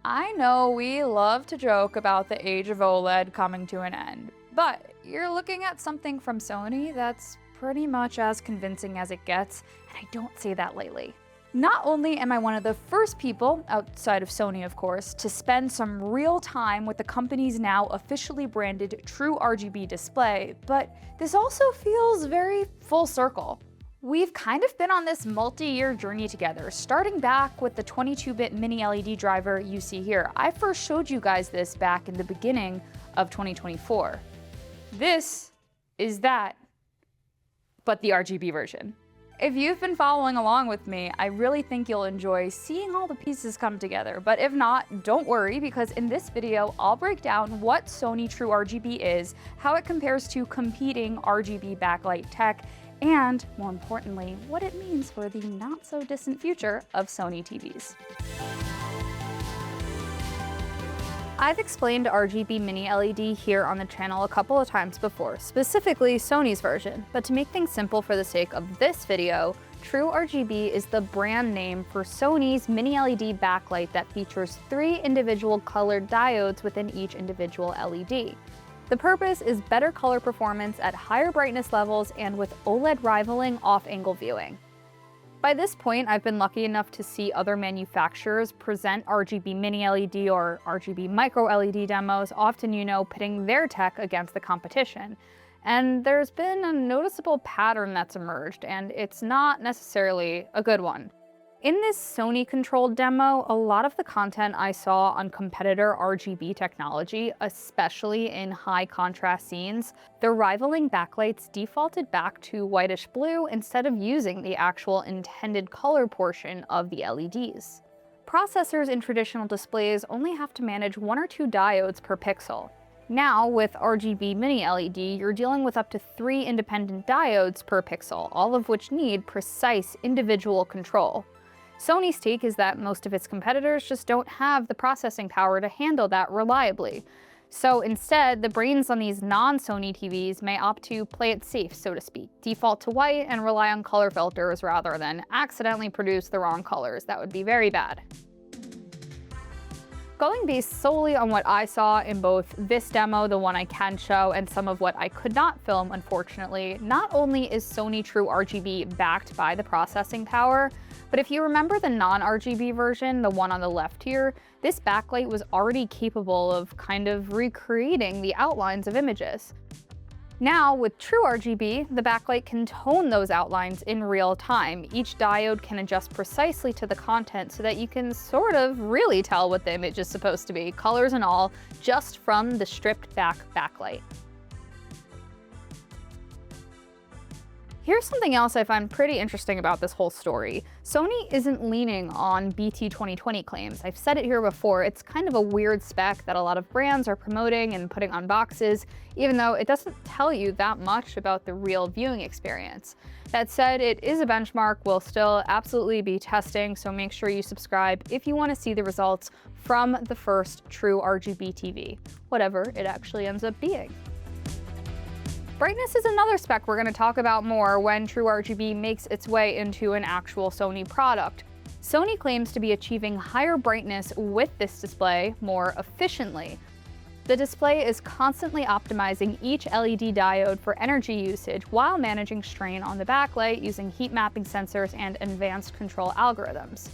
I know we love to joke about the age of OLED coming to an end, but you're looking at something from Sony that's pretty much as convincing as it gets, and I don't say that lightly. Not only am I one of the first people, outside of Sony of course, to spend some real time with the company's now officially branded True RGB display, but this also feels very full circle. We've kind of been on this multi-year journey together, starting back with the 22-bit Mini-LED driver you see here. I first showed you guys this back in the beginning of 2024. This is that, but the RGB version. If you've been following along with me, I really think you'll enjoy seeing all the pieces come together. But if not, don't worry, because in this video, I'll break down what Sony True RGB is, how it compares to competing RGB backlight tech, and more importantly, what it means for the not so distant future of Sony TVs. I've explained RGB Mini-LED here on the channel a couple of times before, specifically Sony's version, but to make things simple for the sake of this video, True RGB is the brand name for Sony's Mini-LED backlight that features 3 individual colored diodes within each individual LED. The purpose is better color performance at higher brightness levels and with OLED rivaling off-angle viewing. By this point, I've been lucky enough to see other manufacturers present RGB Mini-LED or RGB Micro-LED demos, often, pitting their tech against the competition. And there's been a noticeable pattern that's emerged, and it's not necessarily a good one. In this Sony-controlled demo, a lot of the content I saw on competitor RGB technology, especially in high-contrast scenes, the rivaling backlights defaulted back to whitish blue instead of using the actual intended color portion of the LEDs. Processors in traditional displays only have to manage 1 or 2 diodes per pixel. Now, with RGB Mini-LED, you're dealing with up to 3 independent diodes per pixel, all of which need precise individual control. Sony's take is that most of its competitors just don't have the processing power to handle that reliably. So instead, the brains on these non-Sony TVs may opt to play it safe, so to speak, default to white and rely on color filters rather than accidentally produce the wrong colors. That would be very bad. Going based solely on what I saw in both this demo, the one I can show, and some of what I could not film, unfortunately, not only is Sony True RGB backed by the processing power, but if you remember the non-RGB version, the one on the left here, this backlight was already capable of kind of recreating the outlines of images. Now, with True RGB, the backlight can tone those outlines in real time. Each diode can adjust precisely to the content so that you can sort of really tell what the image is supposed to be, colors and all, just from the stripped back backlight. Here's something else I find pretty interesting about this whole story. Sony isn't leaning on BT 2020 claims. I've said it here before, it's kind of a weird spec that a lot of brands are promoting and putting on boxes, even though it doesn't tell you that much about the real viewing experience. That said, it is a benchmark we'll still absolutely be testing, so make sure you subscribe if you want to see the results from the first True RGB TV, whatever it actually ends up being. Brightness is another spec we're going to talk about more when True RGB makes its way into an actual Sony product. Sony claims to be achieving higher brightness with this display more efficiently. The display is constantly optimizing each LED diode for energy usage while managing strain on the backlight using heat mapping sensors and advanced control algorithms.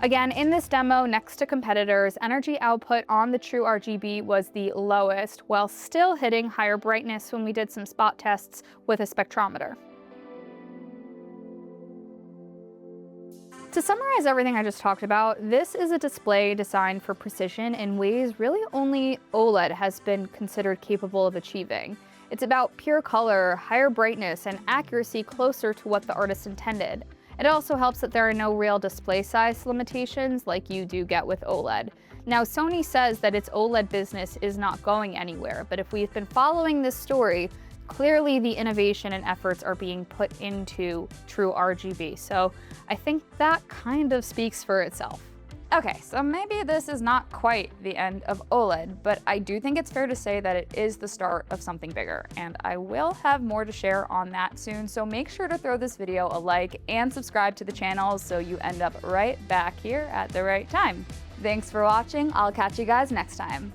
Again, in this demo, next to competitors, energy output on the True RGB was the lowest, while still hitting higher brightness when we did some spot tests with a spectrometer. To summarize everything I just talked about, this is a display designed for precision in ways really only OLED has been considered capable of achieving. It's about pure color, higher brightness, and accuracy closer to what the artist intended. It also helps that there are no real display size limitations like you do get with OLED. Now, Sony says that its OLED business is not going anywhere, but if we've been following this story, clearly the innovation and efforts are being put into True RGB. So I think that kind of speaks for itself. Okay, so maybe this is not quite the end of OLED, but I do think it's fair to say that it is the start of something bigger, and I will have more to share on that soon, so make sure to throw this video a like and subscribe to the channel so you end up right back here at the right time. Thanks for watching. I'll catch you guys next time.